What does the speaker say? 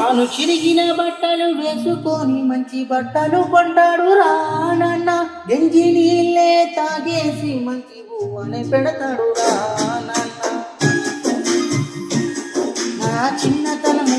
తాను చిరిగిన బట్టలు వేసుకొని మంచి బట్టలు కొంటాడు రా నాన్న. గంజి నీళ్ళే తాగేసి మంచి బువ్వనే పెడతాడు రా నాన్న. నా చిన్నతనము